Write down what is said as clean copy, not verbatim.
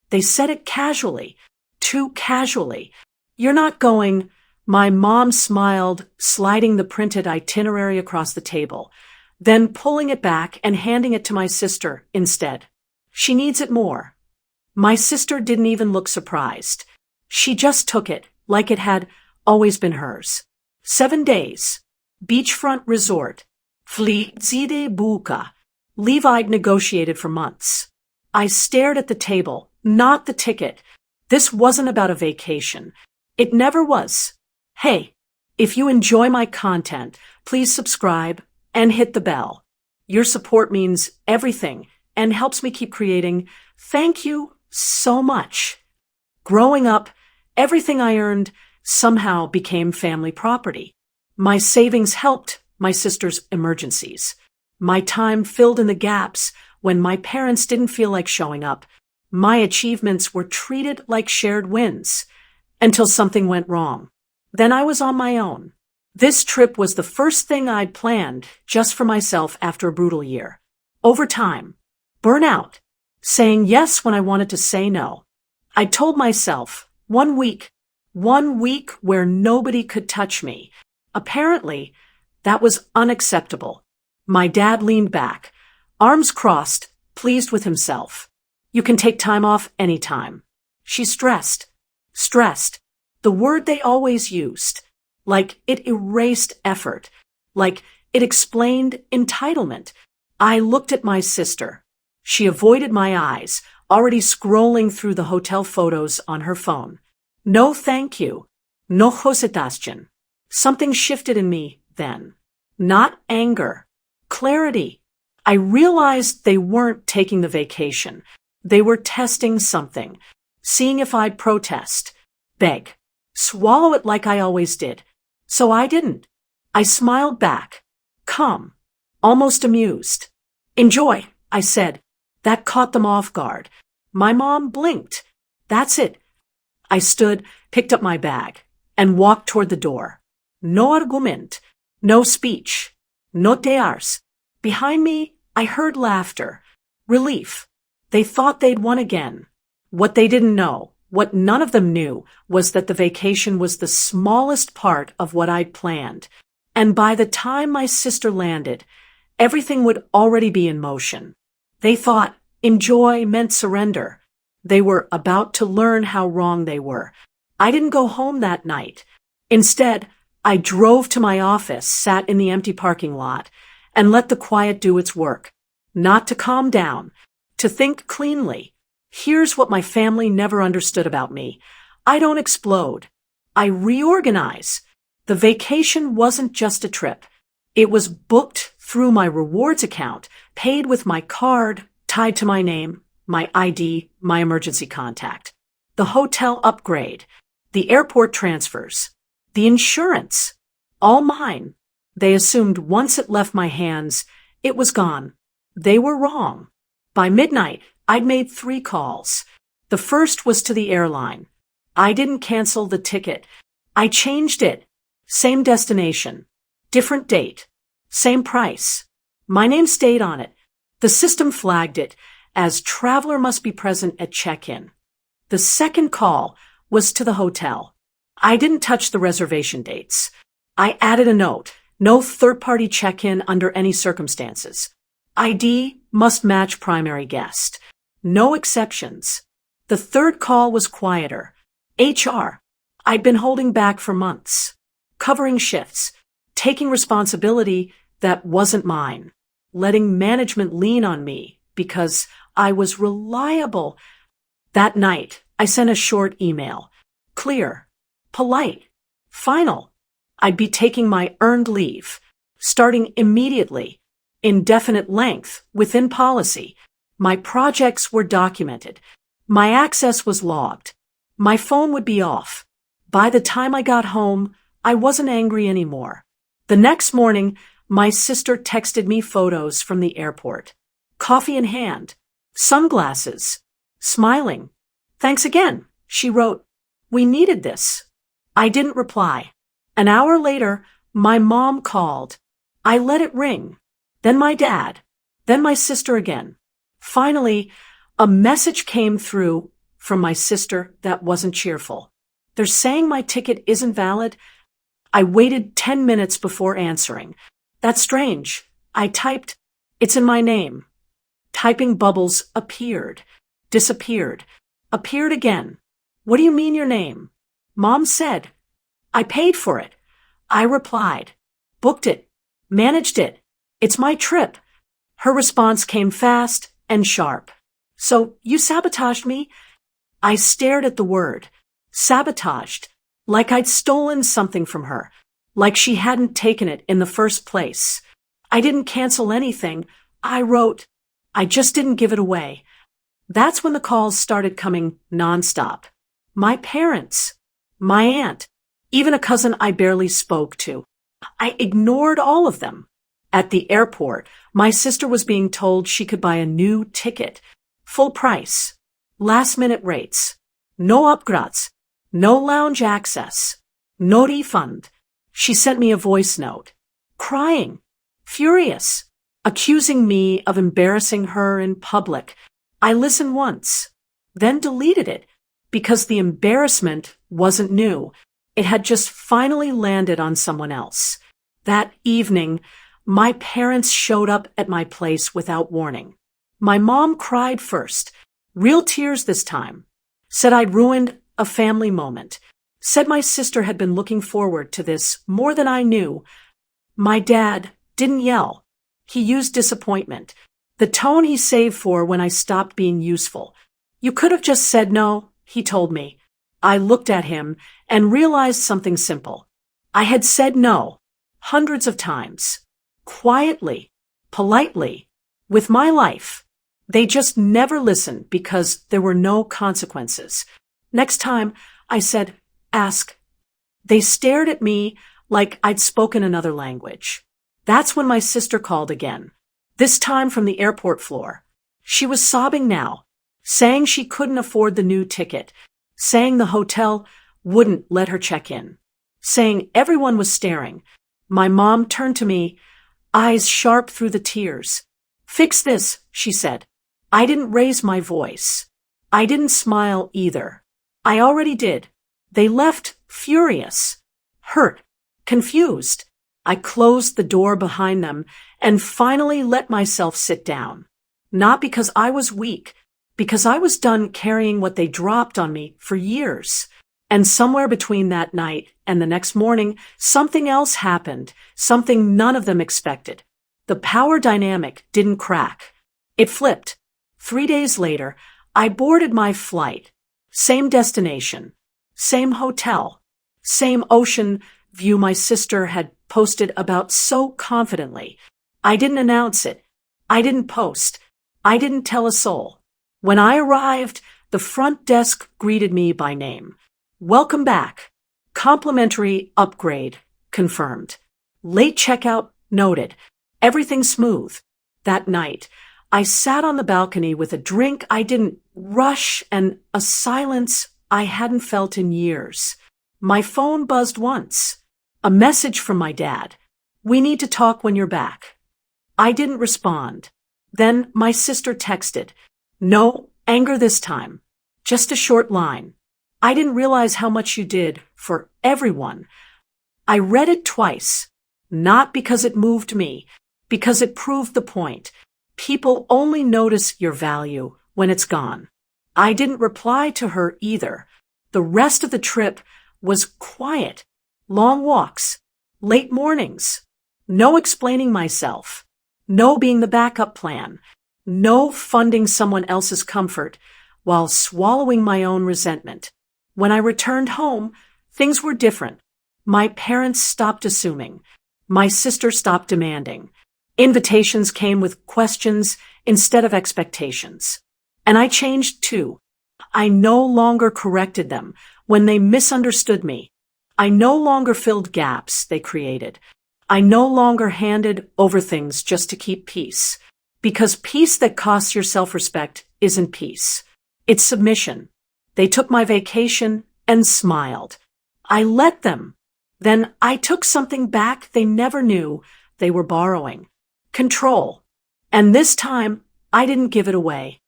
They said it casually, too casually. You're not going. My mom smiled, sliding the printed itinerary across the table, then pulling it back and handing it to my sister instead. She needs it more. My sister didn't even look surprised. She just took it like it had always been hers. 7 days. Beachfront resort. Flizide buca. Leave I'd negotiated for months. I stared at the table, not the ticket. This wasn't about a vacation. It never was. Hey, if you enjoy my content, please subscribe and hit the bell. Your support means everything and helps me keep creating. Thank you so much. Growing up, everything I earned somehow became family property. My savings helped my sister's emergencies. My time filled in the gaps when my parents didn't feel like showing up. My achievements were treated like shared wins until something went wrong. Then I was on my own. This trip was the first thing I'd planned just for myself after a brutal year. Over time, burnout, saying yes when I wanted to say no. I told myself, 1 week where nobody could touch me. Apparently, that was unacceptable. My dad leaned back, arms crossed, pleased with himself. You can take time off anytime. She stressed, the word they always used, like it erased effort, like it explained entitlement. I looked at my sister. She avoided my eyes, already scrolling through the hotel photos on her phone. No thank you. No hositastien. Something shifted in me then. Not anger. Clarity. I realized they weren't taking the vacation. They were testing something, seeing if I'd protest, beg, swallow it like I always did. So I didn't. I smiled back, calm, almost amused. Enjoy, I said. That caught them off guard. My mom blinked. That's it. I stood, picked up my bag, and walked toward the door. No argument, no speech, no tears. Behind me, I heard laughter, relief. They thought they'd won again. What they didn't know, what none of them knew, was that the vacation was the smallest part of what I'd planned. And by the time my sister landed, everything would already be in motion. They thought enjoy meant surrender. They were about to learn how wrong they were. I didn't go home that night. Instead, I drove to my office, sat in the empty parking lot, and let the quiet do its work. Not to calm down, to think cleanly. Here's what my family never understood about me. I don't explode. I reorganize. The vacation wasn't just a trip. It was booked through my rewards account, paid with my card, tied to my name, my ID, my emergency contact. The hotel upgrade, the airport transfers, the insurance, all mine. They assumed once it left my hands, it was gone. They were wrong. By midnight, I'd made 3 calls. The first was to the airline. I didn't cancel the ticket. I changed it. Same destination, different date, same price. My name stayed on it. The system flagged it as traveler must be present at check-in. The second call was to the hotel. I didn't touch the reservation dates. I added a note, no third-party check-in under any circumstances. ID must match primary guest. No exceptions. The third call was quieter. HR. I'd been holding back for months, covering shifts, taking responsibility that wasn't mine, letting management lean on me because I was reliable. That night, I sent a short email. Clear, polite, final. I'd be taking my earned leave, starting immediately, indefinite length, within policy. My projects were documented. My access was logged. My phone would be off. By the time I got home, I wasn't angry anymore. The next morning, my sister texted me photos from the airport. Coffee in hand, sunglasses, smiling. Thanks again, she wrote. We needed this. I didn't reply. An hour later, my mom called. I let it ring. Then my dad. Then my sister again. Finally, a message came through from my sister that wasn't cheerful. They're saying my ticket isn't valid? I waited 10 minutes before answering. That's strange. I typed, "It's in my name." Typing bubbles appeared, disappeared, appeared again. "What do you mean your name?" Mom said. "I paid for it." I replied, "Booked it, managed it. It's my trip." Her response came fast and sharp. "So you sabotaged me?" I stared at the word, sabotaged, like I'd stolen something from her, like she hadn't taken it in the first place. I didn't cancel anything. I wrote, "I just didn't give it away." That's when the calls started coming nonstop. My parents, my aunt, even a cousin I barely spoke to. I ignored all of them. At the airport, my sister was being told she could buy a new ticket, full price, last-minute rates, no upgrades, no lounge access, no refund. She sent me a voice note, crying, furious, accusing me of embarrassing her in public. I listened once, then deleted it because the embarrassment wasn't new. It had just finally landed on someone else. That evening, my parents showed up at my place without warning. My mom cried first, real tears this time, said I'd ruined a family moment, said my sister had been looking forward to this more than I knew. My dad didn't yell. He used disappointment, the tone he saved for when I stopped being useful. "You could have just said no," he told me. I looked at him and realized something simple. I had said no hundreds of times, quietly, politely, with my life. They just never listened because there were no consequences. Next time, I said, "Ask." They stared at me like I'd spoken another language. That's when my sister called again, this time from the airport floor. She was sobbing now, saying she couldn't afford the new ticket, saying the hotel wouldn't let her check in, saying everyone was staring. My mom turned to me, eyes sharp through the tears. "Fix this," she said. I didn't raise my voice. I didn't smile either. I already did. They left furious, hurt, confused. I closed the door behind them and finally let myself sit down. Not because I was weak, because I was done carrying what they dropped on me for years. And somewhere between that night and the next morning, something else happened, something none of them expected. The power dynamic didn't crack. It flipped. 3 days later, I boarded my flight. Same destination, same hotel, same ocean view my sister had posted about so confidently. I didn't announce it. I didn't post. I didn't tell a soul. When I arrived, the front desk greeted me by name. "Welcome back. Complimentary upgrade confirmed. Late checkout noted. Everything smooth." That night, I sat on the balcony with a drink I didn't rush and a silence I hadn't felt in years. My phone buzzed once. A message from my dad. "We need to talk when you're back." I didn't respond. Then my sister texted. No anger this time. Just a short line. "I didn't realize how much you did for everyone." I read it twice, not because it moved me, because it proved the point. People only notice your value when it's gone. I didn't reply to her either. The rest of the trip was quiet. Long walks, late mornings, no explaining myself, no being the backup plan, no funding someone else's comfort while swallowing my own resentment. When I returned home, things were different. My parents stopped assuming. My sister stopped demanding. Invitations came with questions instead of expectations. And I changed too. I no longer corrected them when they misunderstood me. I no longer filled gaps they created. I no longer handed over things just to keep peace. Because peace that costs your self-respect isn't peace. It's submission. They took my vacation and smiled. I let them. Then I took something back they never knew they were borrowing. Control. And this time, I didn't give it away.